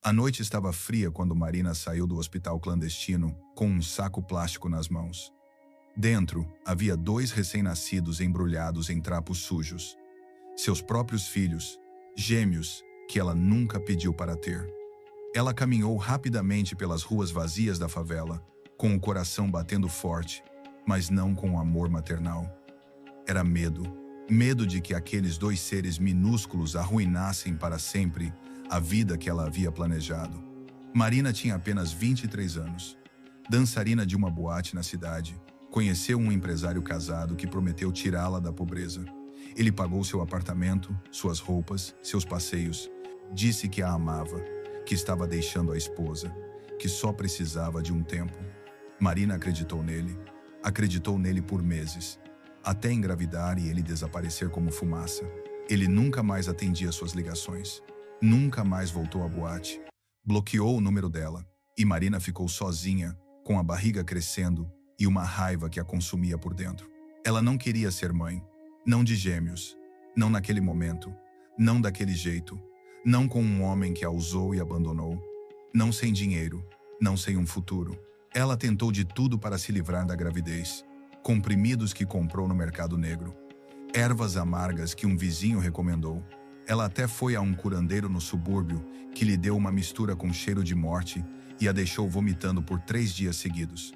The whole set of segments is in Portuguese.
A noite estava fria quando Marina saiu do hospital clandestino com um saco plástico nas mãos. Dentro, havia 2 recém-nascidos embrulhados em trapos sujos. Seus próprios filhos, gêmeos, que ela nunca pediu para ter. Ela caminhou rapidamente pelas ruas vazias da favela, com o coração batendo forte, mas não com o amor maternal. Era medo. Medo de que aqueles 2 seres minúsculos arruinassem para sempre a vida que ela havia planejado. Marina tinha apenas 23 anos. Dançarina de uma boate na cidade, conheceu um empresário casado que prometeu tirá-la da pobreza. Ele pagou seu apartamento, suas roupas, seus passeios. Disse que a amava, que estava deixando a esposa, que só precisava de um tempo. Marina acreditou nele por meses, até engravidar e ele desaparecer como fumaça. Ele nunca mais atendia suas ligações. Nunca mais voltou à boate. Bloqueou o número dela, e Marina ficou sozinha, com a barriga crescendo e uma raiva que a consumia por dentro. Ela não queria ser mãe, não de gêmeos, não naquele momento, não daquele jeito, não com um homem que a usou e abandonou, não sem dinheiro, não sem um futuro. Ela tentou de tudo para se livrar da gravidez. Comprimidos que comprou no mercado negro, ervas amargas que um vizinho recomendou. Ela até foi a um curandeiro no subúrbio que lhe deu uma mistura com cheiro de morte e a deixou vomitando por 3 dias seguidos.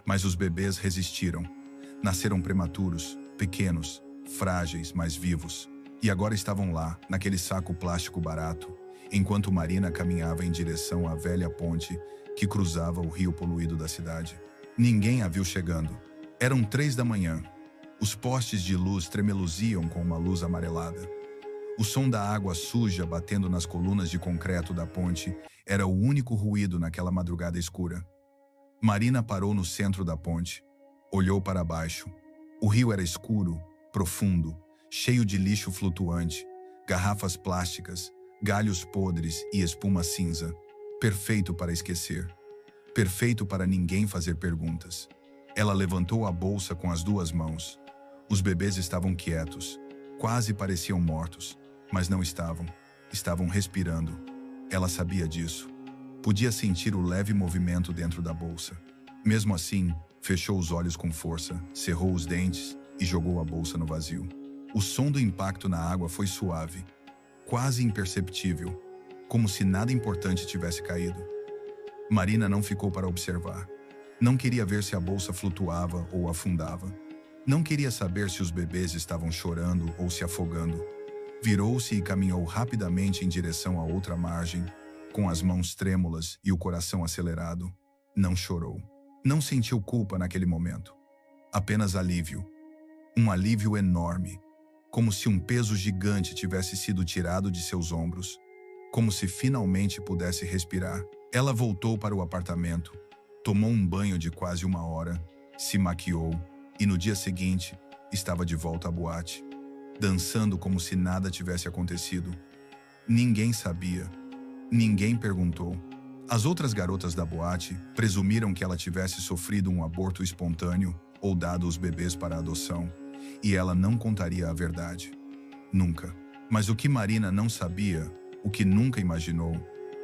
Mas os bebês resistiram. Nasceram prematuros, pequenos, frágeis, mas vivos. E agora estavam lá, naquele saco plástico barato, enquanto Marina caminhava em direção à velha ponte que cruzava o rio poluído da cidade. Ninguém a viu chegando. Eram 3 da manhã. Os postes de luz tremeluziam com uma luz amarelada. O som da água suja batendo nas colunas de concreto da ponte era o único ruído naquela madrugada escura. Marina parou no centro da ponte. Olhou para baixo. O rio era escuro, profundo, cheio de lixo flutuante, garrafas plásticas, galhos podres e espuma cinza. Perfeito para esquecer. Perfeito para ninguém fazer perguntas. Ela levantou a bolsa com as 2 mãos. Os bebês estavam quietos. Quase pareciam mortos. Mas não estavam. Estavam respirando. Ela sabia disso. Podia sentir o leve movimento dentro da bolsa. Mesmo assim, fechou os olhos com força, cerrou os dentes e jogou a bolsa no vazio. O som do impacto na água foi suave, quase imperceptível, como se nada importante tivesse caído. Marina não ficou para observar. Não queria ver se a bolsa flutuava ou afundava. Não queria saber se os bebês estavam chorando ou se afogando. Virou-se e caminhou rapidamente em direção à outra margem, com as mãos trêmulas e o coração acelerado. Não chorou. Não sentiu culpa naquele momento. Apenas alívio. Um alívio enorme, como se um peso gigante tivesse sido tirado de seus ombros, como se finalmente pudesse respirar. Ela voltou para o apartamento, tomou um banho de quase 1 hora, se maquiou e no dia seguinte estava de volta à boate, dançando como se nada tivesse acontecido. Ninguém sabia. Ninguém perguntou. As outras garotas da boate presumiram que ela tivesse sofrido um aborto espontâneo ou dado os bebês para adoção, e ela não contaria a verdade. Nunca. Mas o que Marina não sabia, o que nunca imaginou,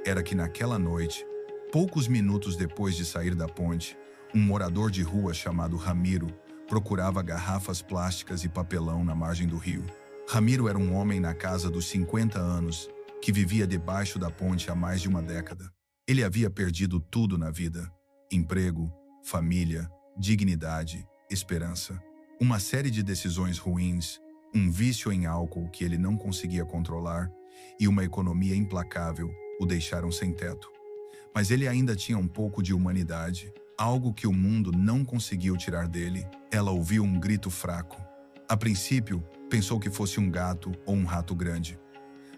era que naquela noite, poucos minutos depois de sair da ponte, um morador de rua chamado Ramiro procurava garrafas plásticas e papelão na margem do rio. Ramiro era um homem na casa dos 50 anos que vivia debaixo da ponte há mais de 1 década. Ele havia perdido tudo na vida: emprego, família, dignidade, esperança. Uma série de decisões ruins, um vício em álcool que ele não conseguia controlar e uma economia implacável o deixaram sem teto. Mas ele ainda tinha um pouco de humanidade, algo que o mundo não conseguiu tirar dele. Ela ouviu um grito fraco. A princípio, pensou que fosse um gato ou um rato grande.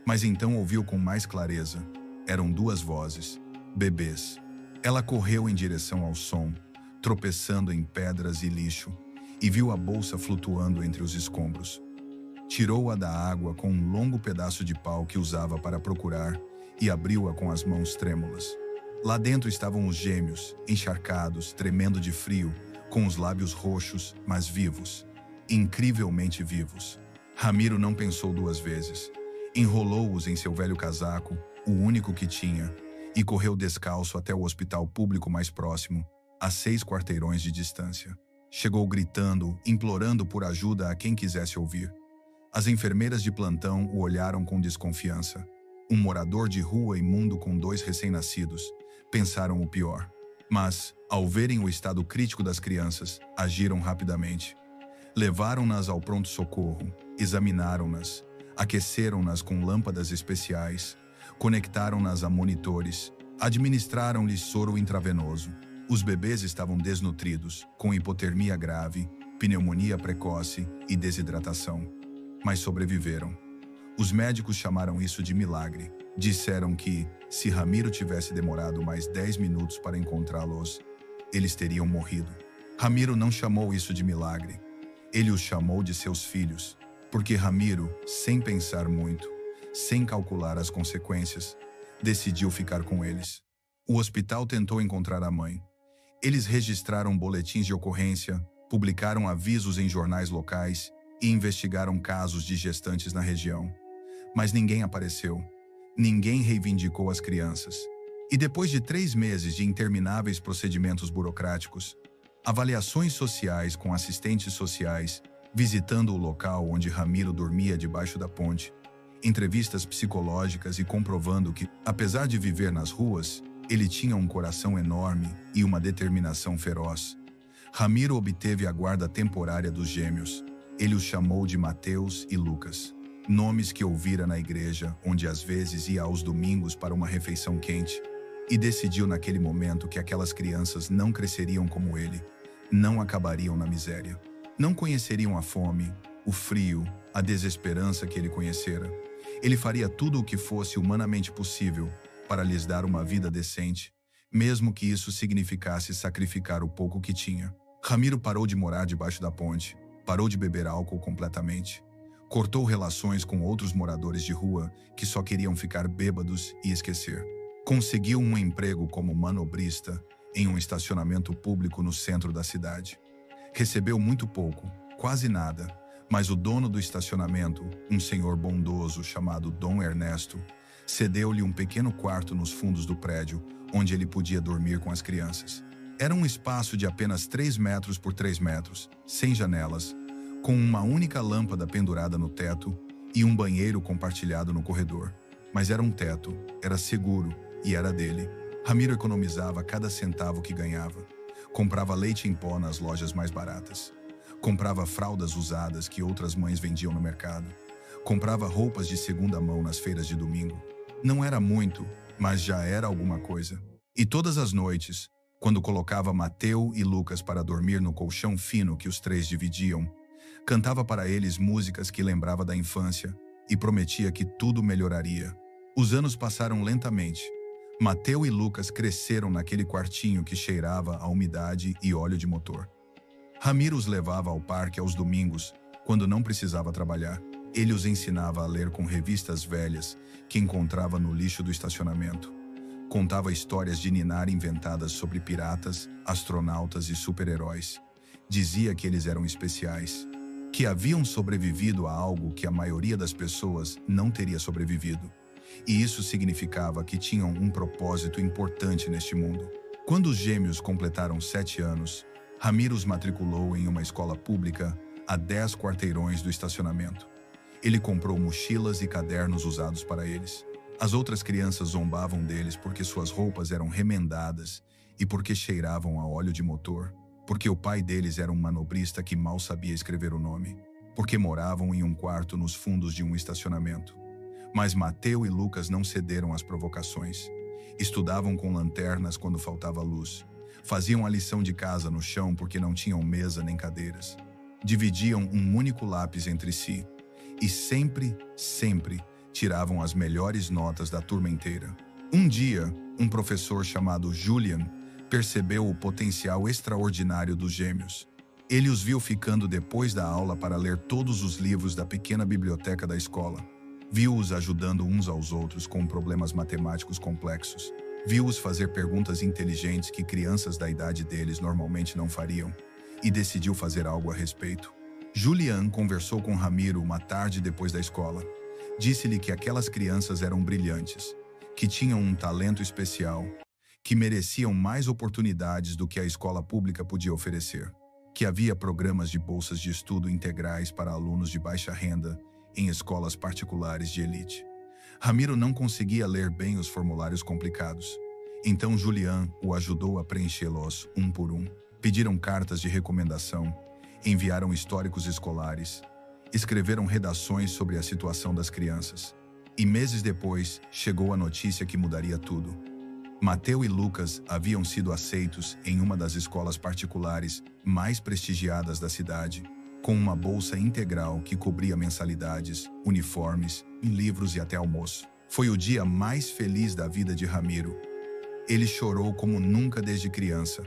Mas então ouviu com mais clareza. Eram 2 vozes. Bebês. Ela correu em direção ao som, tropeçando em pedras e lixo, e viu a bolsa flutuando entre os escombros. Tirou-a da água com um longo pedaço de pau que usava para procurar e abriu-a com as mãos trêmulas. Lá dentro estavam os gêmeos, encharcados, tremendo de frio, com os lábios roxos, mas vivos. Incrivelmente vivos. Ramiro não pensou 2 vezes. Enrolou-os em seu velho casaco, o único que tinha, e correu descalço até o hospital público mais próximo, a 6 quarteirões de distância. Chegou gritando, implorando por ajuda a quem quisesse ouvir. As enfermeiras de plantão o olharam com desconfiança. Um morador de rua imundo com 2 recém-nascidos. Pensaram o pior. Mas, ao verem o estado crítico das crianças, agiram rapidamente. Levaram-nas ao pronto-socorro, examinaram-nas, aqueceram-nas com lâmpadas especiais, conectaram-nas a monitores, administraram-lhes soro intravenoso. Os bebês estavam desnutridos, com hipotermia grave, pneumonia precoce e desidratação. Mas sobreviveram. Os médicos chamaram isso de milagre. Disseram que, se Ramiro tivesse demorado mais 10 minutos para encontrá-los, eles teriam morrido. Ramiro não chamou isso de milagre. Ele os chamou de seus filhos, porque Ramiro, sem pensar muito, sem calcular as consequências, decidiu ficar com eles. O hospital tentou encontrar a mãe. Eles registraram boletins de ocorrência, publicaram avisos em jornais locais e investigaram casos de gestantes na região. Mas ninguém apareceu. Ninguém reivindicou as crianças. E depois de 3 meses de intermináveis procedimentos burocráticos, avaliações sociais com assistentes sociais, visitando o local onde Ramiro dormia debaixo da ponte, entrevistas psicológicas e comprovando que, apesar de viver nas ruas, ele tinha um coração enorme e uma determinação feroz. Ramiro obteve a guarda temporária dos gêmeos. Ele os chamou de Mateus e Lucas, nomes que ouvira na igreja, onde às vezes ia aos domingos para uma refeição quente, e decidiu naquele momento que aquelas crianças não cresceriam como ele, não acabariam na miséria, não conheceriam a fome, o frio, a desesperança que ele conhecera. Ele faria tudo o que fosse humanamente possível para lhes dar uma vida decente, mesmo que isso significasse sacrificar o pouco que tinha. Ramiro parou de morar debaixo da ponte, parou de beber álcool completamente, cortou relações com outros moradores de rua que só queriam ficar bêbados e esquecer. Conseguiu um emprego como manobrista em um estacionamento público no centro da cidade. Recebeu muito pouco, quase nada, mas o dono do estacionamento, um senhor bondoso chamado Dom Ernesto, cedeu-lhe um pequeno quarto nos fundos do prédio, onde ele podia dormir com as crianças. Era um espaço de apenas 3 metros por 3 metros, sem janelas, com uma única lâmpada pendurada no teto e um banheiro compartilhado no corredor. Mas era um teto, era seguro e era dele. Ramiro economizava cada centavo que ganhava. Comprava leite em pó nas lojas mais baratas. Comprava fraldas usadas que outras mães vendiam no mercado. Comprava roupas de segunda mão nas feiras de domingo. Não era muito, mas já era alguma coisa. E todas as noites, quando colocava Mateu e Lucas para dormir no colchão fino que os 3 dividiam, cantava para eles músicas que lembrava da infância e prometia que tudo melhoraria. Os anos passaram lentamente. Mateu e Lucas cresceram naquele quartinho que cheirava a umidade e óleo de motor. Ramiro os levava ao parque aos domingos, quando não precisava trabalhar. Ele os ensinava a ler com revistas velhas que encontrava no lixo do estacionamento. Contava histórias de ninar inventadas sobre piratas, astronautas e super-heróis. Dizia que eles eram especiais, que haviam sobrevivido a algo que a maioria das pessoas não teria sobrevivido. E isso significava que tinham um propósito importante neste mundo. Quando os gêmeos completaram 7 anos, Ramiro os matriculou em uma escola pública a 10 quarteirões do estacionamento. Ele comprou mochilas e cadernos usados para eles. As outras crianças zombavam deles porque suas roupas eram remendadas e porque cheiravam a óleo de motor, porque o pai deles era um manobrista que mal sabia escrever o nome, porque moravam em um quarto nos fundos de um estacionamento. Mas Mateu e Lucas não cederam às provocações. Estudavam com lanternas quando faltava luz. Faziam a lição de casa no chão porque não tinham mesa nem cadeiras. Dividiam um único lápis entre si. E sempre tiravam as melhores notas da turma inteira. Um dia, um professor chamado Julian percebeu o potencial extraordinário dos gêmeos. Ele os viu ficando depois da aula para ler todos os livros da pequena biblioteca da escola. Viu-os ajudando uns aos outros com problemas matemáticos complexos. Viu-os fazer perguntas inteligentes que crianças da idade deles normalmente não fariam. E decidiu fazer algo a respeito. Julian conversou com Ramiro uma tarde depois da escola. Disse-lhe que aquelas crianças eram brilhantes. que tinham um talento especial, que mereciam mais oportunidades do que a escola pública podia oferecer, que havia programas de bolsas de estudo integrais para alunos de baixa renda em escolas particulares de elite. Ramiro não conseguia ler bem os formulários complicados, então Julián o ajudou a preenchê-los um por um. Pediram cartas de recomendação, enviaram históricos escolares, escreveram redações sobre a situação das crianças. E meses depois, chegou a notícia que mudaria tudo. Mateu e Lucas haviam sido aceitos em uma das escolas particulares mais prestigiadas da cidade, com uma bolsa integral que cobria mensalidades, uniformes, livros e até almoço. Foi o dia mais feliz da vida de Ramiro. Ele chorou como nunca desde criança.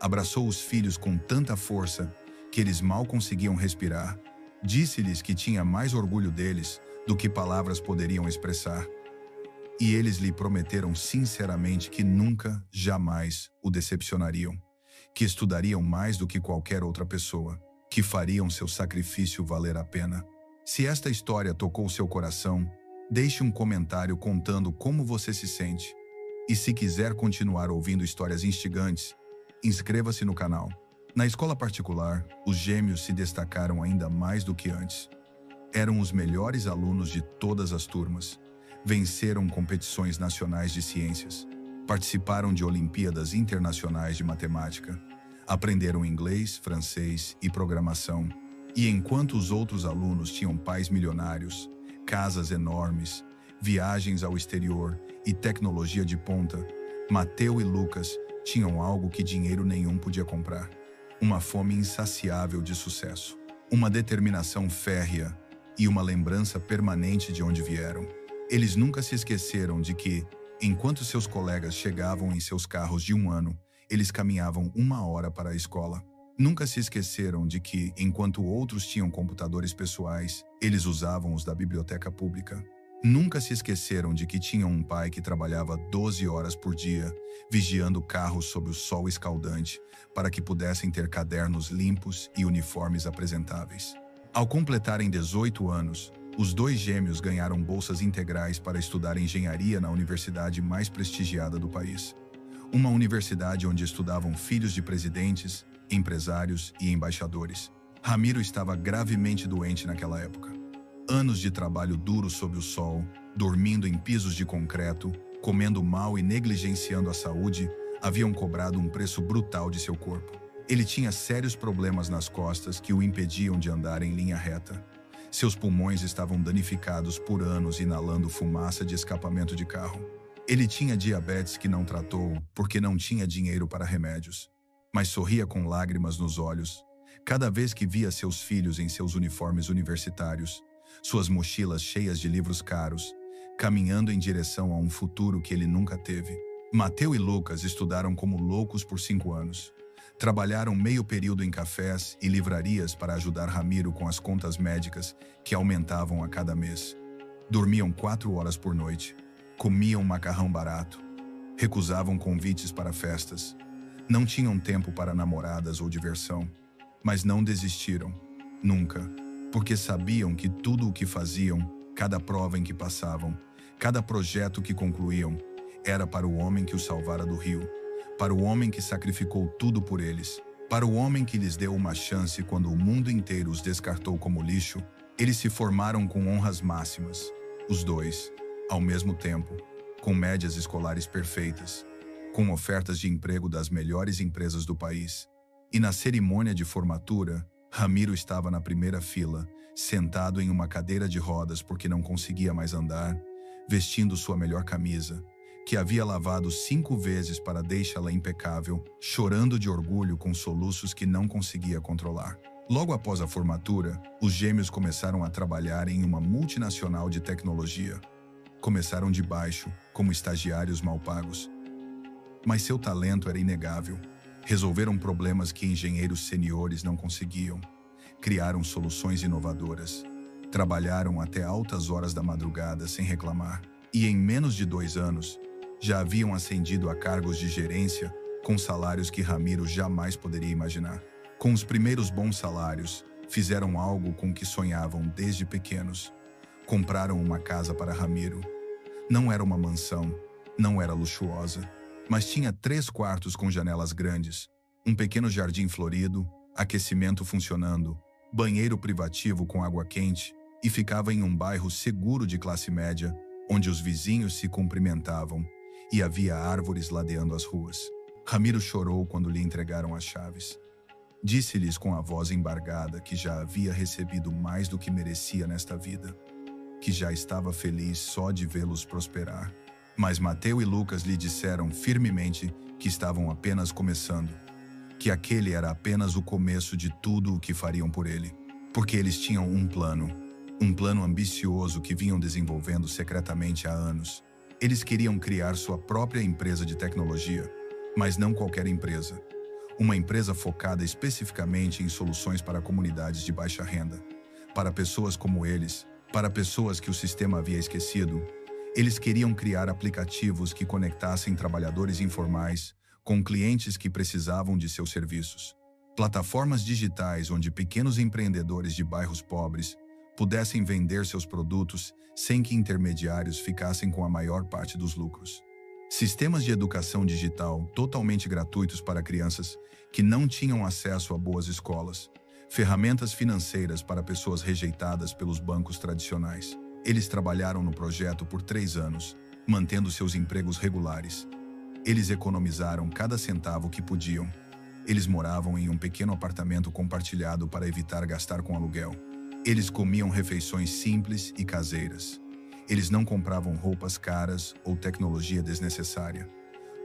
Abraçou os filhos com tanta força que eles mal conseguiam respirar. Disse-lhes que tinha mais orgulho deles do que palavras poderiam expressar. E eles lhe prometeram sinceramente que nunca, jamais o decepcionariam, que estudariam mais do que qualquer outra pessoa, que fariam seu sacrifício valer a pena. Se esta história tocou seu coração, deixe um comentário contando como você se sente. E se quiser continuar ouvindo histórias instigantes, inscreva-se no canal. Na escola particular, os gêmeos se destacaram ainda mais do que antes. Eram os melhores alunos de todas as turmas. Venceram competições nacionais de ciências. Participaram de Olimpíadas Internacionais de Matemática. Aprenderam inglês, francês e programação. E enquanto os outros alunos tinham pais milionários, casas enormes, viagens ao exterior e tecnologia de ponta, Mateu e Lucas tinham algo que dinheiro nenhum podia comprar. Uma fome insaciável de sucesso, uma determinação férrea e uma lembrança permanente de onde vieram. Eles nunca se esqueceram de que, enquanto seus colegas chegavam em seus carros de 1 ano, eles caminhavam 1 hora para a escola. Nunca se esqueceram de que, enquanto outros tinham computadores pessoais, eles usavam os da biblioteca pública. Nunca se esqueceram de que tinham um pai que trabalhava 12 horas por dia, vigiando carros sob o sol escaldante, para que pudessem ter cadernos limpos e uniformes apresentáveis. Ao completarem 18 anos, os 2 gêmeos ganharam bolsas integrais para estudar engenharia na universidade mais prestigiada do país. Uma universidade onde estudavam filhos de presidentes, empresários e embaixadores. Ramiro estava gravemente doente naquela época. Anos de trabalho duro sob o sol, dormindo em pisos de concreto, comendo mal e negligenciando a saúde, haviam cobrado um preço brutal de seu corpo. Ele tinha sérios problemas nas costas que o impediam de andar em linha reta. Seus pulmões estavam danificados por anos inalando fumaça de escapamento de carro. Ele tinha diabetes que não tratou porque não tinha dinheiro para remédios, mas sorria com lágrimas nos olhos cada vez que via seus filhos em seus uniformes universitários, suas mochilas cheias de livros caros, caminhando em direção a um futuro que ele nunca teve. Mateu e Lucas estudaram como loucos por 5 anos. Trabalharam meio período em cafés e livrarias para ajudar Ramiro com as contas médicas que aumentavam a cada mês. Dormiam 4 horas por noite. Comiam macarrão barato. Recusavam convites para festas. Não tinham tempo para namoradas ou diversão. Mas não desistiram. Nunca. Porque sabiam que tudo o que faziam, cada prova em que passavam, cada projeto que concluíam, era para o homem que os salvara do rio, para o homem que sacrificou tudo por eles, para o homem que lhes deu uma chance quando o mundo inteiro os descartou como lixo. Eles se formaram com honras máximas, os 2, ao mesmo tempo, com médias escolares perfeitas, com ofertas de emprego das melhores empresas do país. E na cerimônia de formatura, Ramiro estava na primeira fila, sentado em uma cadeira de rodas porque não conseguia mais andar, vestindo sua melhor camisa, que havia lavado 5 vezes para deixá-la impecável, chorando de orgulho com soluços que não conseguia controlar. Logo após a formatura, os gêmeos começaram a trabalhar em uma multinacional de tecnologia. Começaram de baixo, como estagiários mal pagos. Mas seu talento era inegável. Resolveram problemas que engenheiros seniores não conseguiam. Criaram soluções inovadoras. Trabalharam até altas horas da madrugada sem reclamar. E em menos de 2 anos, já haviam ascendido a cargos de gerência com salários que Ramiro jamais poderia imaginar. Com os primeiros bons salários, fizeram algo com que sonhavam desde pequenos. Compraram uma casa para Ramiro. Não era uma mansão, Não era luxuosa, mas tinha 3 quartos com janelas grandes, um pequeno jardim florido, aquecimento funcionando, banheiro privativo com água quente e ficava em um bairro seguro de classe média, onde os vizinhos se cumprimentavam e havia árvores ladeando as ruas. Ramiro chorou quando lhe entregaram as chaves. Disse-lhes com a voz embargada que já havia recebido mais do que merecia nesta vida, que já estava feliz só de vê-los prosperar. Mas Mateu e Lucas lhe disseram firmemente que estavam apenas começando, que aquele era apenas o começo de tudo o que fariam por ele, porque eles tinham um plano ambicioso que vinham desenvolvendo secretamente há anos. Eles queriam criar sua própria empresa de tecnologia, mas não qualquer empresa. Uma empresa focada especificamente em soluções para comunidades de baixa renda, para pessoas como eles, para pessoas que o sistema havia esquecido. Eles queriam criar aplicativos que conectassem trabalhadores informais com clientes que precisavam de seus serviços. Plataformas digitais onde pequenos empreendedores de bairros pobres pudessem vender seus produtos sem que intermediários ficassem com a maior parte dos lucros. Sistemas de educação digital totalmente gratuitos para crianças que não tinham acesso a boas escolas. Ferramentas financeiras para pessoas rejeitadas pelos bancos tradicionais. Eles trabalharam no projeto por 3 anos, mantendo seus empregos regulares. Eles economizaram cada centavo que podiam. Eles moravam em um pequeno apartamento compartilhado para evitar gastar com aluguel. Eles comiam refeições simples e caseiras. Eles não compravam roupas caras ou tecnologia desnecessária.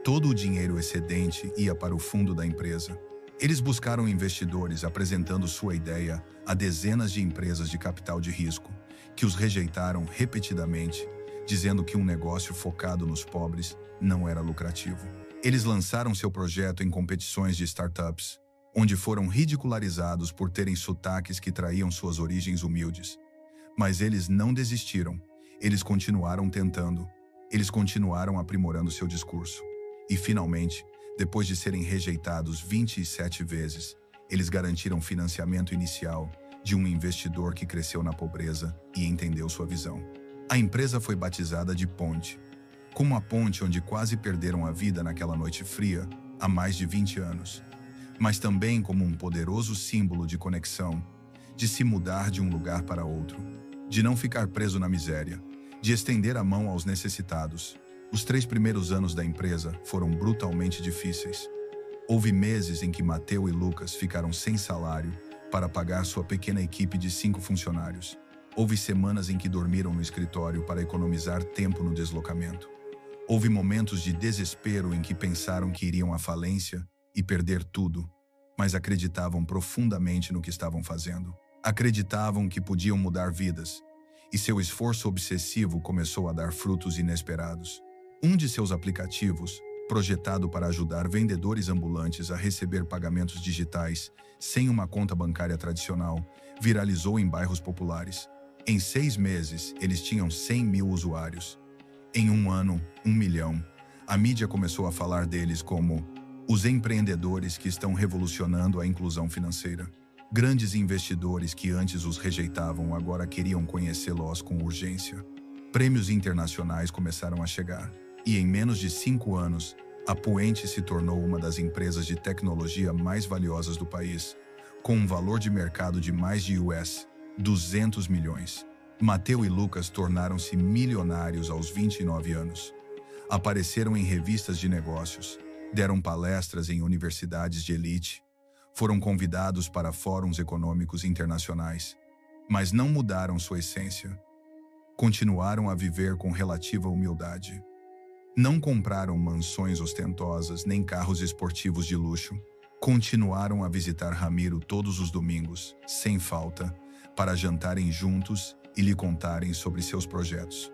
Todo o dinheiro excedente ia para o fundo da empresa. Eles buscaram investidores apresentando sua ideia a dezenas de empresas de capital de risco, que os rejeitaram repetidamente, dizendo que um negócio focado nos pobres não era lucrativo. Eles lançaram seu projeto em competições de startups, onde foram ridicularizados por terem sotaques que traíam suas origens humildes. Mas eles não desistiram. Eles continuaram tentando. Eles continuaram aprimorando seu discurso. E, finalmente, depois de serem rejeitados 27 vezes, eles garantiram financiamento inicial de um investidor que cresceu na pobreza e entendeu sua visão. A empresa foi batizada de Ponte, como a ponte onde quase perderam a vida naquela noite fria há mais de 20 anos, mas também como um poderoso símbolo de conexão, de se mudar de um lugar para outro, de não ficar preso na miséria, de estender a mão aos necessitados. Os 3 primeiros anos da empresa foram brutalmente difíceis. Houve meses em que Mateu e Lucas ficaram sem salário para pagar sua pequena equipe de 5 funcionários. Houve semanas em que dormiram no escritório para economizar tempo no deslocamento. Houve momentos de desespero em que pensaram que iriam à falência e perder tudo, mas acreditavam profundamente no que estavam fazendo. Acreditavam que podiam mudar vidas, e seu esforço obsessivo começou a dar frutos inesperados. Um de seus aplicativos, projetado para ajudar vendedores ambulantes a receber pagamentos digitais sem uma conta bancária tradicional, viralizou em bairros populares. Em 6 meses, eles tinham 100 mil usuários. Em um ano, 1 milhão. A mídia começou a falar deles como os empreendedores que estão revolucionando a inclusão financeira. Grandes investidores que antes os rejeitavam agora queriam conhecê-los com urgência. Prêmios internacionais começaram a chegar. E em menos de 5 anos, a Puente se tornou uma das empresas de tecnologia mais valiosas do país, com um valor de mercado de mais de US 200 milhões. Mateu e Lucas tornaram-se milionários aos 29 anos. Apareceram em revistas de negócios, deram palestras em universidades de elite, foram convidados para fóruns econômicos internacionais, mas não mudaram sua essência. Continuaram a viver com relativa humildade. Não compraram mansões ostentosas nem carros esportivos de luxo. Continuaram a visitar Ramiro todos os domingos, sem falta, para jantarem juntos e lhe contarem sobre seus projetos.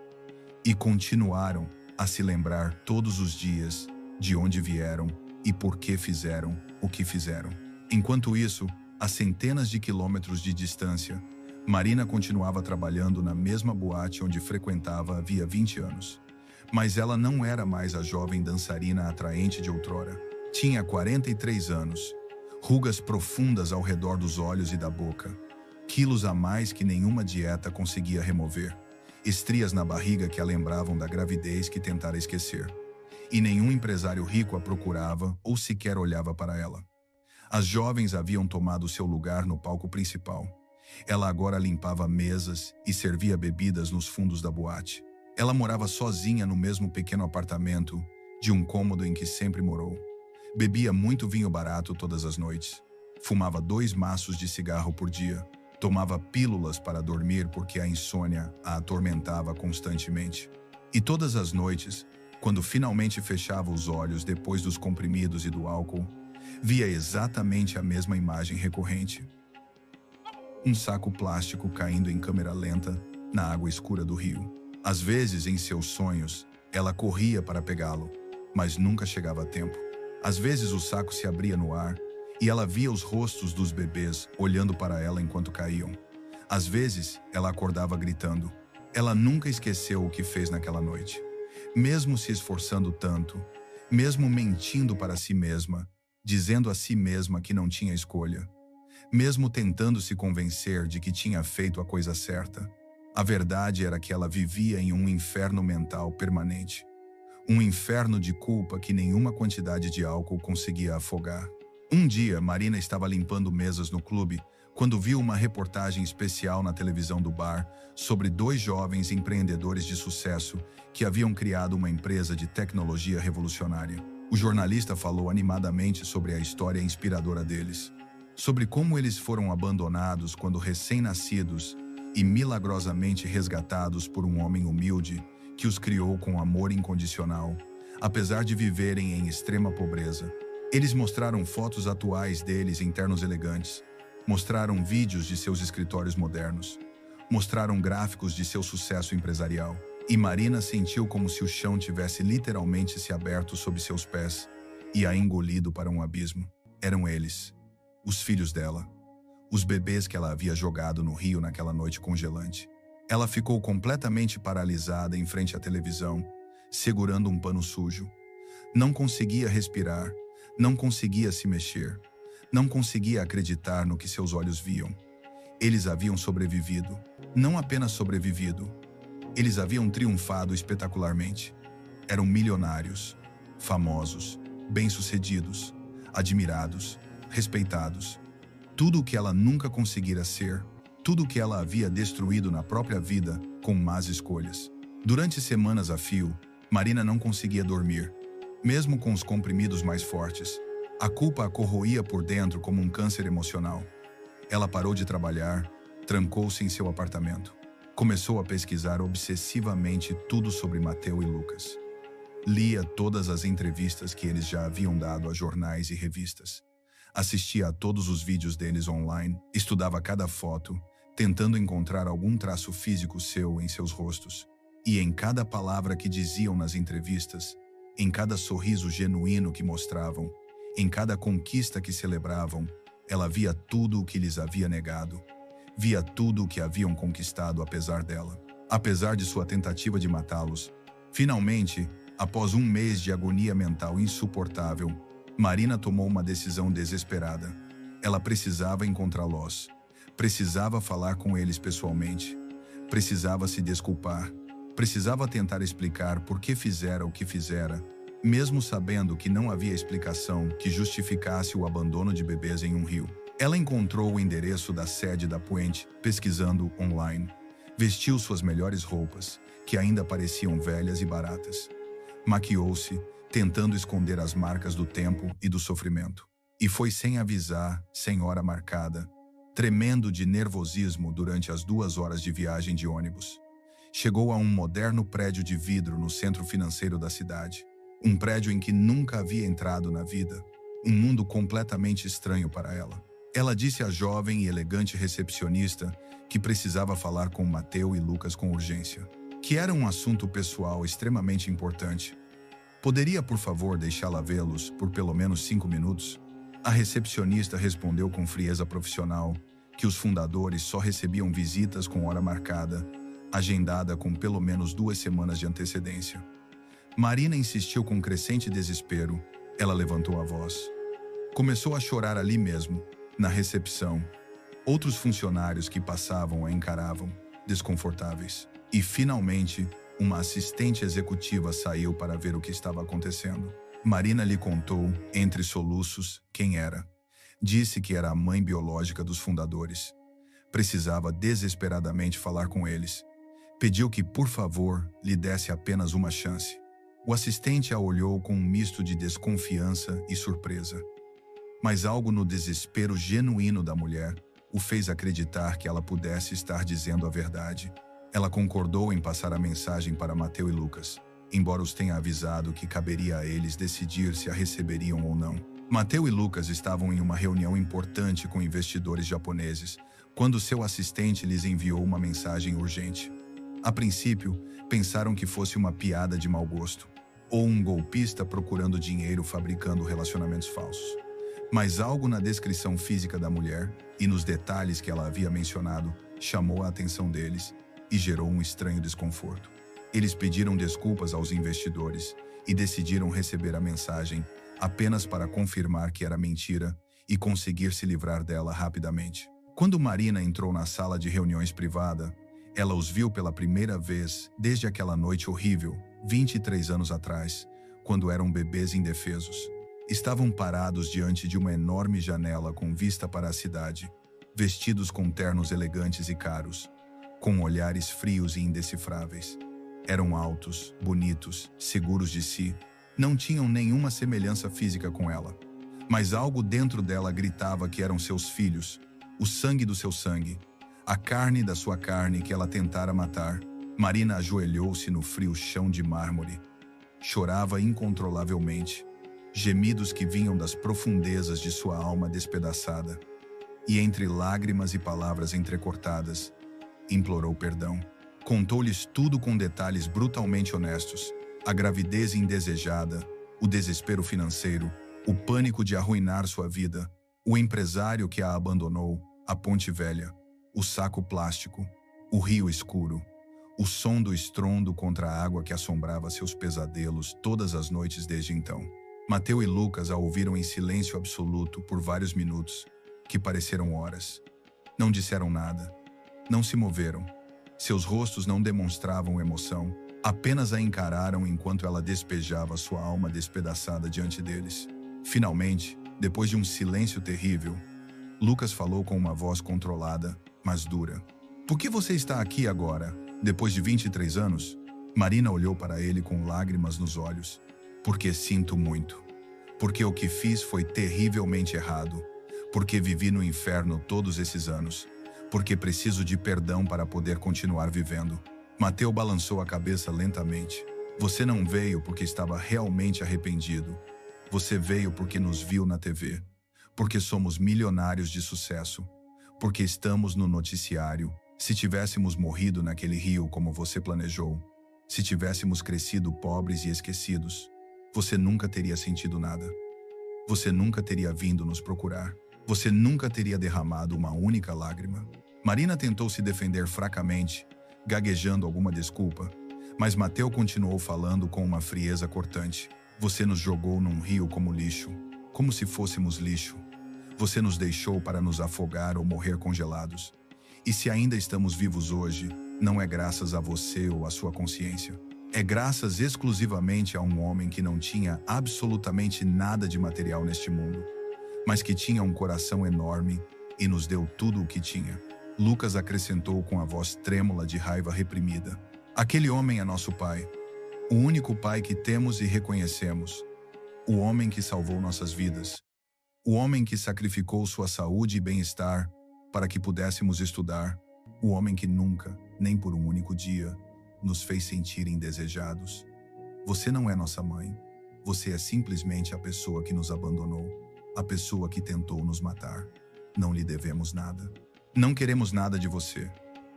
E continuaram a se lembrar todos os dias de onde vieram e por que fizeram o que fizeram. Enquanto isso, a centenas de quilômetros de distância, Marina continuava trabalhando na mesma boate onde frequentava havia 20 anos. Mas ela não era mais a jovem dançarina atraente de outrora. Tinha 43 anos, rugas profundas ao redor dos olhos e da boca, quilos a mais que nenhuma dieta conseguia remover, estrias na barriga que a lembravam da gravidez que tentara esquecer. e nenhum empresário rico a procurava ou sequer olhava para ela. As jovens haviam tomado seu lugar no palco principal. Ela agora limpava mesas e servia bebidas nos fundos da boate. Ela morava sozinha no mesmo pequeno apartamento, de um cômodo em que sempre morou. Bebia muito vinho barato todas as noites. Fumava 2 maços de cigarro por dia. Tomava pílulas para dormir porque a insônia a atormentava constantemente. E todas as noites, quando finalmente fechava os olhos depois dos comprimidos e do álcool, via exatamente a mesma imagem recorrente. Um saco plástico caindo em câmera lenta na água escura do rio. Às vezes, em seus sonhos, ela corria para pegá-lo, mas nunca chegava a tempo. Às vezes o saco se abria no ar e ela via os rostos dos bebês olhando para ela enquanto caíam. Às vezes, ela acordava gritando. Ela nunca esqueceu o que fez naquela noite. Mesmo se esforçando tanto, mesmo mentindo para si mesma, dizendo a si mesma que não tinha escolha, mesmo tentando se convencer de que tinha feito a coisa certa, a verdade era que ela vivia em um inferno mental permanente. Um inferno de culpa que nenhuma quantidade de álcool conseguia afogar. Um dia, Marina estava limpando mesas no clube quando viu uma reportagem especial na televisão do bar sobre 2 jovens empreendedores de sucesso que haviam criado uma empresa de tecnologia revolucionária. O jornalista falou animadamente sobre a história inspiradora deles, sobre como eles foram abandonados quando recém-nascidos e milagrosamente resgatados por um homem humilde que os criou com amor incondicional, apesar de viverem em extrema pobreza. Eles mostraram fotos atuais deles em ternos elegantes, mostraram vídeos de seus escritórios modernos, mostraram gráficos de seu sucesso empresarial. E Marina sentiu como se o chão tivesse literalmente se aberto sob seus pés e a engolido para um abismo. Eram eles, os filhos dela, os bebês que ela havia jogado no rio naquela noite congelante. Ela ficou completamente paralisada em frente à televisão, segurando um pano sujo. Não conseguia respirar, não conseguia se mexer, não conseguia acreditar no que seus olhos viam. Eles haviam sobrevivido, não apenas sobrevivido, eles haviam triunfado espetacularmente. Eram milionários, famosos, bem-sucedidos, admirados, respeitados. Tudo o que ela nunca conseguira ser, tudo o que ela havia destruído na própria vida com más escolhas. Durante semanas a fio, Marina não conseguia dormir, mesmo com os comprimidos mais fortes. A culpa a corroía por dentro como um câncer emocional. Ela parou de trabalhar, trancou-se em seu apartamento. Começou a pesquisar obsessivamente tudo sobre Mateo e Lucas. Lia todas as entrevistas que eles já haviam dado a jornais e revistas. Assistia a todos os vídeos deles online, estudava cada foto, tentando encontrar algum traço físico seu em seus rostos. E em cada palavra que diziam nas entrevistas, em cada sorriso genuíno que mostravam, em cada conquista que celebravam, ela via tudo o que lhes havia negado. Via tudo o que haviam conquistado apesar dela. Apesar de sua tentativa de matá-los, finalmente, após um mês de agonia mental insuportável, Marina tomou uma decisão desesperada. Ela precisava encontrá-los. Precisava falar com eles pessoalmente. Precisava se desculpar. Precisava tentar explicar por que fizera o que fizera, mesmo sabendo que não havia explicação que justificasse o abandono de bebês em um rio. Ela encontrou o endereço da sede da Puente, pesquisando online. Vestiu suas melhores roupas, que ainda pareciam velhas e baratas. Maquiou-se, tentando esconder as marcas do tempo e do sofrimento. E foi sem avisar, sem hora marcada, tremendo de nervosismo durante as 2 horas de viagem de ônibus. Chegou a um moderno prédio de vidro no centro financeiro da cidade. Um prédio em que nunca havia entrado na vida. Um mundo completamente estranho para ela. Ela disse à jovem e elegante recepcionista que precisava falar com Mateo e Lucas com urgência, que era um assunto pessoal extremamente importante. Poderia, por favor, deixá-la vê-los por pelo menos 5 minutos? A recepcionista respondeu com frieza profissional que os fundadores só recebiam visitas com hora marcada, agendada com pelo menos 2 semanas de antecedência. Marina insistiu com crescente desespero. Ela levantou a voz. Começou a chorar ali mesmo, na recepção. Outros funcionários que passavam a encaravam, desconfortáveis. E, finalmente, uma assistente executiva saiu para ver o que estava acontecendo. Marina lhe contou, entre soluços, quem era. Disse que era a mãe biológica dos fundadores. Precisava desesperadamente falar com eles. Pediu que, por favor, lhe desse apenas uma chance. O assistente a olhou com um misto de desconfiança e surpresa. Mas algo no desespero genuíno da mulher o fez acreditar que ela pudesse estar dizendo a verdade. Ela concordou em passar a mensagem para Mateu e Lucas, embora os tenha avisado que caberia a eles decidir se a receberiam ou não. Mateu e Lucas estavam em uma reunião importante com investidores japoneses, quando seu assistente lhes enviou uma mensagem urgente. A princípio, pensaram que fosse uma piada de mau gosto, ou um golpista procurando dinheiro fabricando relacionamentos falsos. Mas algo na descrição física da mulher e nos detalhes que ela havia mencionado chamou a atenção deles e gerou um estranho desconforto. Eles pediram desculpas aos investidores e decidiram receber a mensagem apenas para confirmar que era mentira e conseguir se livrar dela rapidamente. Quando Marina entrou na sala de reuniões privada, ela os viu pela primeira vez desde aquela noite horrível, 23 anos atrás, quando eram bebês indefesos. Estavam parados diante de uma enorme janela com vista para a cidade, vestidos com ternos elegantes e caros, com olhares frios e indecifráveis. Eram altos, bonitos, seguros de si. Não tinham nenhuma semelhança física com ela, mas algo dentro dela gritava que eram seus filhos, o sangue do seu sangue, a carne da sua carne que ela tentara matar. Marina ajoelhou-se no frio chão de mármore. Chorava incontrolavelmente, gemidos que vinham das profundezas de sua alma despedaçada. E entre lágrimas e palavras entrecortadas, implorou perdão. Contou-lhes tudo com detalhes brutalmente honestos. A gravidez indesejada, o desespero financeiro, o pânico de arruinar sua vida, o empresário que a abandonou, a ponte velha, o saco plástico, o rio escuro, o som do estrondo contra a água que assombrava seus pesadelos todas as noites desde então. Mateu e Lucas a ouviram em silêncio absoluto por vários minutos, que pareceram horas. Não disseram nada, não se moveram. Seus rostos não demonstravam emoção, apenas a encararam enquanto ela despejava sua alma despedaçada diante deles. Finalmente, depois de um silêncio terrível, Lucas falou com uma voz controlada, mas dura. Por que você está aqui agora, depois de 23 anos? Marina olhou para ele com lágrimas nos olhos. Porque sinto muito. Porque o que fiz foi terrivelmente errado. Porque vivi no inferno todos esses anos. Porque preciso de perdão para poder continuar vivendo. Mateu balançou a cabeça lentamente. Você não veio porque estava realmente arrependido. Você veio porque nos viu na TV. Porque somos milionários de sucesso. Porque estamos no noticiário. Se tivéssemos morrido naquele rio como você planejou, se tivéssemos crescido pobres e esquecidos, você nunca teria sentido nada. Você nunca teria vindo nos procurar. Você nunca teria derramado uma única lágrima. Marina tentou se defender fracamente, gaguejando alguma desculpa, mas Mateu continuou falando com uma frieza cortante. Você nos jogou num rio como lixo, como se fôssemos lixo. Você nos deixou para nos afogar ou morrer congelados. E se ainda estamos vivos hoje, não é graças a você ou à sua consciência. É graças exclusivamente a um homem que não tinha absolutamente nada de material neste mundo, mas que tinha um coração enorme e nos deu tudo o que tinha. Lucas acrescentou com a voz trêmula de raiva reprimida. Aquele homem é nosso pai, o único pai que temos e reconhecemos. O homem que salvou nossas vidas. O homem que sacrificou sua saúde e bem-estar para que pudéssemos estudar. O homem que nunca, nem por um único dia, nos fez sentir indesejados. Você não é nossa mãe. Você é simplesmente a pessoa que nos abandonou, a pessoa que tentou nos matar. Não lhe devemos nada. Não queremos nada de você.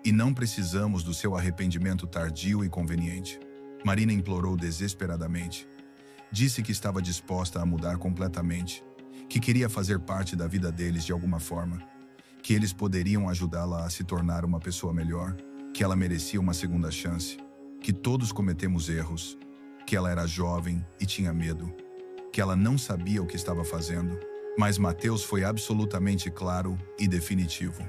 E não precisamos do seu arrependimento tardio e conveniente. Marina implorou desesperadamente. Disse que estava disposta a mudar completamente, que queria fazer parte da vida deles de alguma forma, que eles poderiam ajudá-la a se tornar uma pessoa melhor, que ela merecia uma segunda chance, que todos cometemos erros, que ela era jovem e tinha medo, que ela não sabia o que estava fazendo. Mas Mateus foi absolutamente claro e definitivo.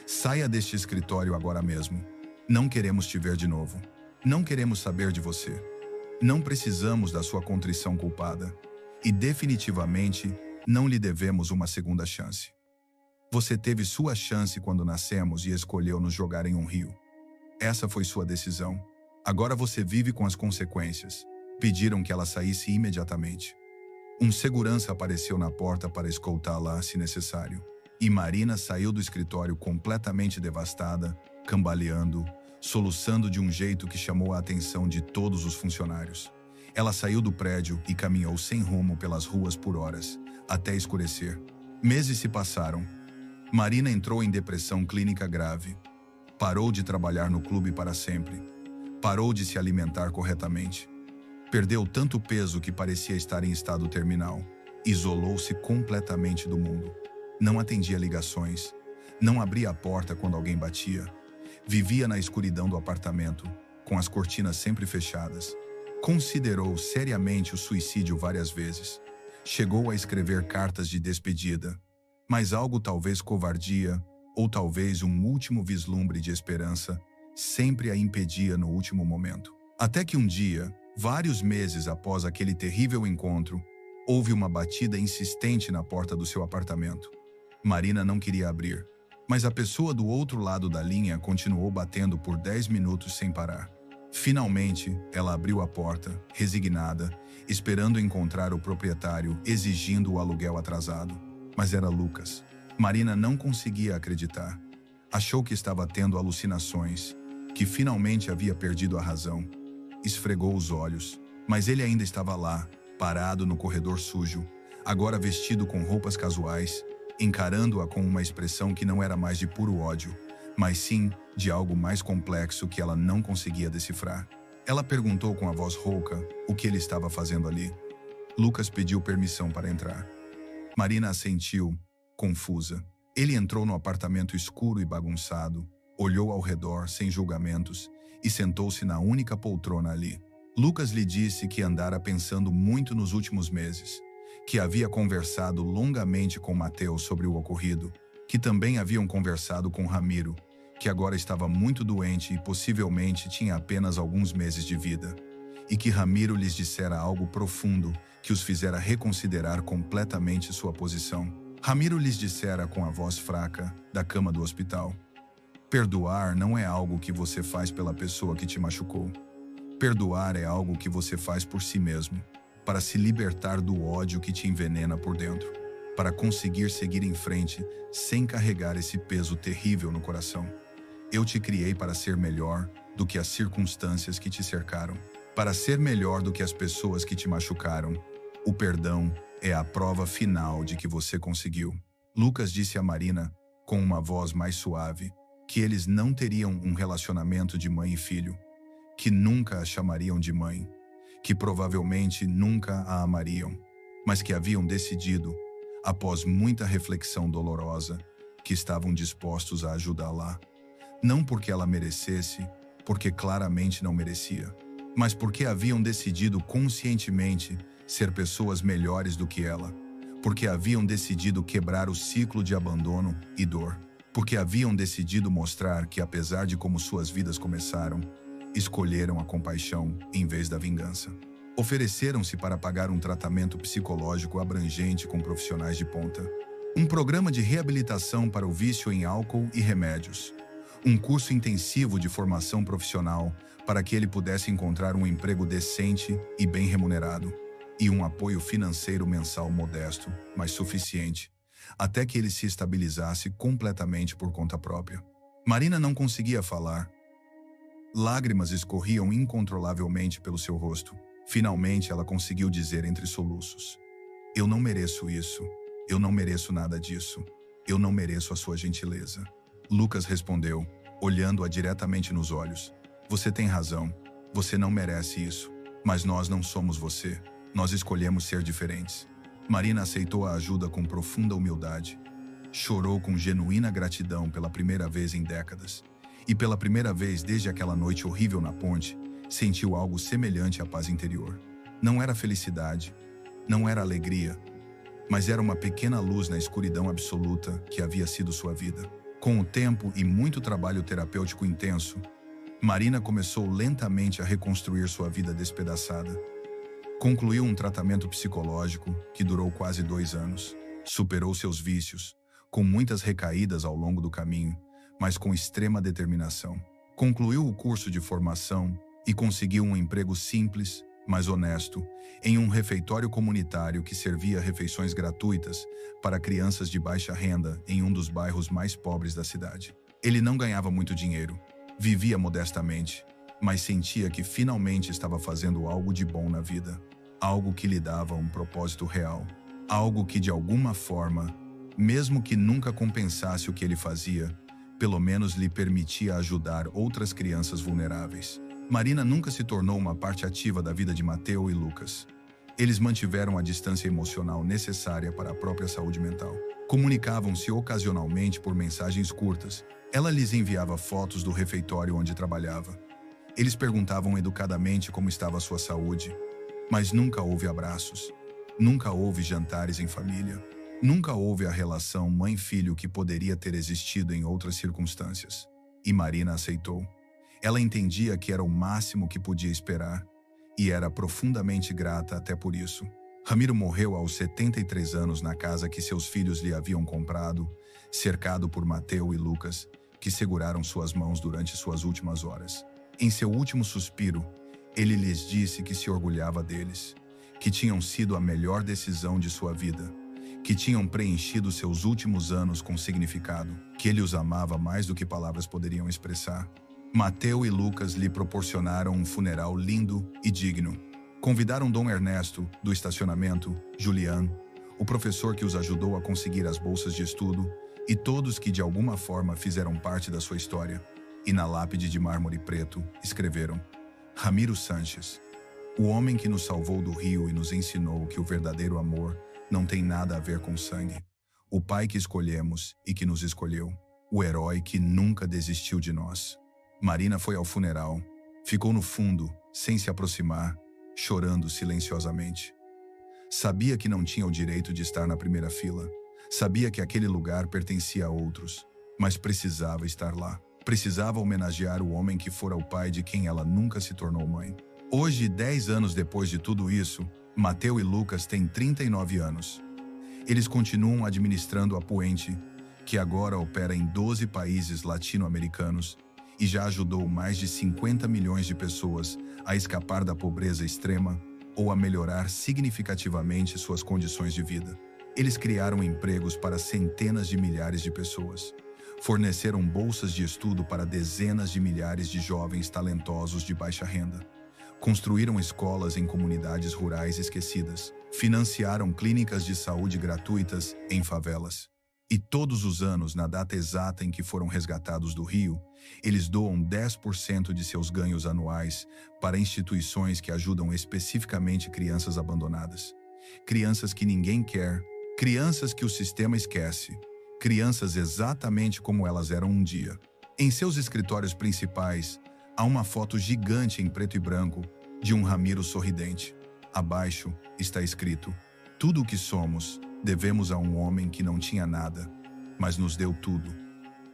Saia deste escritório agora mesmo. Não queremos te ver de novo. Não queremos saber de você. Não precisamos da sua contrição culpada. E definitivamente não lhe devemos uma segunda chance. Você teve sua chance quando nascemos e escolheu nos jogar em um rio. Essa foi sua decisão. Agora você vive com as consequências. Pediram que ela saísse imediatamente. Um segurança apareceu na porta para escoltá-la se necessário. E Marina saiu do escritório completamente devastada, cambaleando, soluçando de um jeito que chamou a atenção de todos os funcionários. Ela saiu do prédio e caminhou sem rumo pelas ruas por horas, até escurecer. Meses se passaram. Marina entrou em depressão clínica grave. Parou de trabalhar no clube para sempre. Parou de se alimentar corretamente. Perdeu tanto peso que parecia estar em estado terminal. Isolou-se completamente do mundo. Não atendia ligações. Não abria a porta quando alguém batia. Vivia na escuridão do apartamento, com as cortinas sempre fechadas. Considerou seriamente o suicídio várias vezes. Chegou a escrever cartas de despedida. Mas algo, talvez covardia, ou talvez um último vislumbre de esperança, sempre a impedia no último momento. Até que um dia, vários meses após aquele terrível encontro, houve uma batida insistente na porta do seu apartamento. Marina não queria abrir, mas a pessoa do outro lado da linha continuou batendo por 10 minutos sem parar. Finalmente, ela abriu a porta, resignada, esperando encontrar o proprietário exigindo o aluguel atrasado. Mas era Lucas. Marina não conseguia acreditar. Achou que estava tendo alucinações, que finalmente havia perdido a razão. Esfregou os olhos, mas ele ainda estava lá, parado no corredor sujo, agora vestido com roupas casuais, encarando-a com uma expressão que não era mais de puro ódio, mas sim de algo mais complexo que ela não conseguia decifrar. Ela perguntou com a voz rouca o que ele estava fazendo ali. Lucas pediu permissão para entrar. Marina assentiu, confusa. Ele entrou no apartamento escuro e bagunçado, olhou ao redor sem julgamentos e sentou-se na única poltrona ali. Lucas lhe disse que andara pensando muito nos últimos meses, que havia conversado longamente com Mateus sobre o ocorrido, que também haviam conversado com Ramiro, que agora estava muito doente e possivelmente tinha apenas alguns meses de vida, e que Ramiro lhes dissera algo profundo que os fizera reconsiderar completamente sua posição. Ramiro lhes dissera com a voz fraca, da cama do hospital: perdoar não é algo que você faz pela pessoa que te machucou. Perdoar é algo que você faz por si mesmo, para se libertar do ódio que te envenena por dentro, para conseguir seguir em frente sem carregar esse peso terrível no coração. Eu te criei para ser melhor do que as circunstâncias que te cercaram, para ser melhor do que as pessoas que te machucaram. O perdão é a prova final de que você conseguiu. Lucas disse a Marina, com uma voz mais suave, que eles não teriam um relacionamento de mãe e filho, que nunca a chamariam de mãe, que provavelmente nunca a amariam, mas que haviam decidido, após muita reflexão dolorosa, que estavam dispostos a ajudá-la. Não porque ela merecesse, porque claramente não merecia, mas porque haviam decidido conscientemente ser pessoas melhores do que ela, porque haviam decidido quebrar o ciclo de abandono e dor, porque haviam decidido mostrar que, apesar de como suas vidas começaram, escolheram a compaixão em vez da vingança. Ofereceram-se para pagar um tratamento psicológico abrangente com profissionais de ponta, um programa de reabilitação para o vício em álcool e remédios, um curso intensivo de formação profissional para que ele pudesse encontrar um emprego decente e bem remunerado, e um apoio financeiro mensal modesto, mas suficiente, até que ele se estabilizasse completamente por conta própria. Marina não conseguia falar. Lágrimas escorriam incontrolavelmente pelo seu rosto. Finalmente ela conseguiu dizer entre soluços: eu não mereço isso. Eu não mereço nada disso. Eu não mereço a sua gentileza. Lucas respondeu, olhando-a diretamente nos olhos: você tem razão. Você não merece isso. Mas nós não somos você. Nós escolhemos ser diferentes. Marina aceitou a ajuda com profunda humildade. Chorou com genuína gratidão pela primeira vez em décadas. E pela primeira vez desde aquela noite horrível na ponte, sentiu algo semelhante à paz interior. Não era felicidade, não era alegria, mas era uma pequena luz na escuridão absoluta que havia sido sua vida. Com o tempo e muito trabalho terapêutico intenso, Marina começou lentamente a reconstruir sua vida despedaçada. Concluiu um tratamento psicológico que durou quase 2 anos. Superou seus vícios, com muitas recaídas ao longo do caminho, mas com extrema determinação. Concluiu o curso de formação e conseguiu um emprego simples, mas honesto, em um refeitório comunitário que servia refeições gratuitas para crianças de baixa renda em um dos bairros mais pobres da cidade. Ele não ganhava muito dinheiro, vivia modestamente, mas sentia que finalmente estava fazendo algo de bom na vida, algo que lhe dava um propósito real, algo que de alguma forma, mesmo que nunca compensasse o que ele fazia, pelo menos lhe permitia ajudar outras crianças vulneráveis. Marina nunca se tornou uma parte ativa da vida de Mateo e Lucas. Eles mantiveram a distância emocional necessária para a própria saúde mental. Comunicavam-se ocasionalmente por mensagens curtas. Ela lhes enviava fotos do refeitório onde trabalhava. Eles perguntavam educadamente como estava a sua saúde, mas nunca houve abraços, nunca houve jantares em família, nunca houve a relação mãe-filho que poderia ter existido em outras circunstâncias. E Marina aceitou. Ela entendia que era o máximo que podia esperar e era profundamente grata até por isso. Ramiro morreu aos 73 anos na casa que seus filhos lhe haviam comprado, cercado por Mateo e Lucas, que seguraram suas mãos durante suas últimas horas. Em seu último suspiro, ele lhes disse que se orgulhava deles, que tinham sido a melhor decisão de sua vida, que tinham preenchido seus últimos anos com significado, que ele os amava mais do que palavras poderiam expressar. Mateo e Lucas lhe proporcionaram um funeral lindo e digno. Convidaram Dom Ernesto, do estacionamento, Julián, o professor que os ajudou a conseguir as bolsas de estudo, e todos que de alguma forma fizeram parte da sua história. E na lápide de mármore preto, escreveram: Ramiro Sanches, o homem que nos salvou do rio e nos ensinou que o verdadeiro amor não tem nada a ver com sangue. O pai que escolhemos e que nos escolheu. O herói que nunca desistiu de nós. Marina foi ao funeral, ficou no fundo, sem se aproximar, chorando silenciosamente. Sabia que não tinha o direito de estar na primeira fila. Sabia que aquele lugar pertencia a outros, mas precisava estar lá. Precisava homenagear o homem que fora o pai de quem ela nunca se tornou mãe. Hoje, 10 anos depois de tudo isso, Mateo e Lucas têm 39 anos. Eles continuam administrando a Puente, que agora opera em 12 países latino-americanos, e já ajudou mais de 50 milhões de pessoas a escapar da pobreza extrema ou a melhorar significativamente suas condições de vida. Eles criaram empregos para centenas de milhares de pessoas. Forneceram bolsas de estudo para dezenas de milhares de jovens talentosos de baixa renda. Construíram escolas em comunidades rurais esquecidas. Financiaram clínicas de saúde gratuitas em favelas. E todos os anos, na data exata em que foram resgatados do rio, eles doam 10% de seus ganhos anuais para instituições que ajudam especificamente crianças abandonadas. Crianças que ninguém quer, crianças que o sistema esquece, crianças exatamente como elas eram um dia. Em seus escritórios principais, há uma foto gigante em preto e branco de um Ramiro sorridente. Abaixo está escrito: tudo o que somos devemos a um homem que não tinha nada, mas nos deu tudo.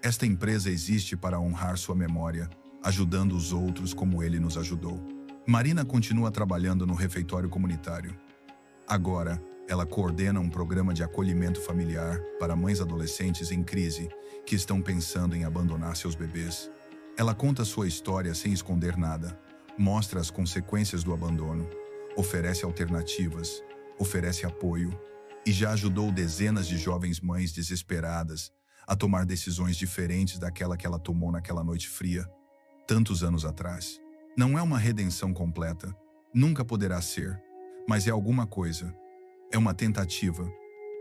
Esta empresa existe para honrar sua memória, ajudando os outros como ele nos ajudou. Marina continua trabalhando no refeitório comunitário. Agora, ela coordena um programa de acolhimento familiar para mães adolescentes em crise que estão pensando em abandonar seus bebês. Ela conta sua história sem esconder nada, mostra as consequências do abandono, oferece alternativas, oferece apoio, e já ajudou dezenas de jovens mães desesperadas a tomar decisões diferentes daquela que ela tomou naquela noite fria, tantos anos atrás. Não é uma redenção completa, nunca poderá ser, mas é alguma coisa. É uma tentativa.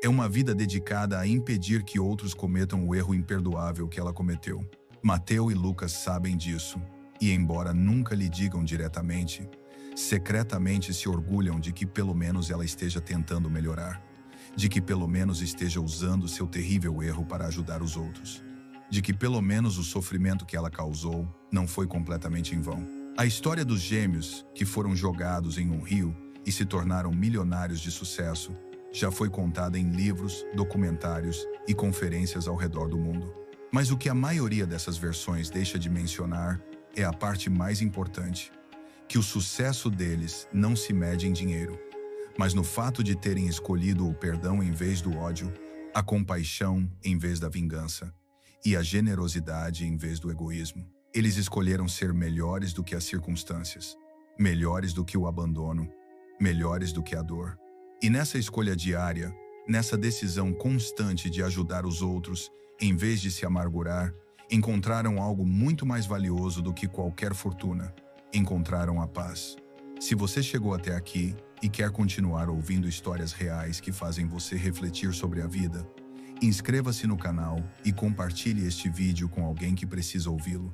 É uma vida dedicada a impedir que outros cometam o erro imperdoável que ela cometeu. Mateo e Lucas sabem disso, e embora nunca lhe digam diretamente, secretamente se orgulham de que pelo menos ela esteja tentando melhorar. De que pelo menos esteja usando seu terrível erro para ajudar os outros. De que pelo menos o sofrimento que ela causou não foi completamente em vão. A história dos gêmeos, que foram jogados em um rio e se tornaram milionários de sucesso, já foi contada em livros, documentários e conferências ao redor do mundo. Mas o que a maioria dessas versões deixa de mencionar é a parte mais importante, que o sucesso deles não se mede em dinheiro, mas no fato de terem escolhido o perdão em vez do ódio, a compaixão em vez da vingança e a generosidade em vez do egoísmo. Eles escolheram ser melhores do que as circunstâncias, melhores do que o abandono, melhores do que a dor. E nessa escolha diária, nessa decisão constante de ajudar os outros, em vez de se amargurar, encontraram algo muito mais valioso do que qualquer fortuna. Encontraram a paz. Se você chegou até aqui e quer continuar ouvindo histórias reais que fazem você refletir sobre a vida, inscreva-se no canal e compartilhe este vídeo com alguém que precisa ouvi-lo.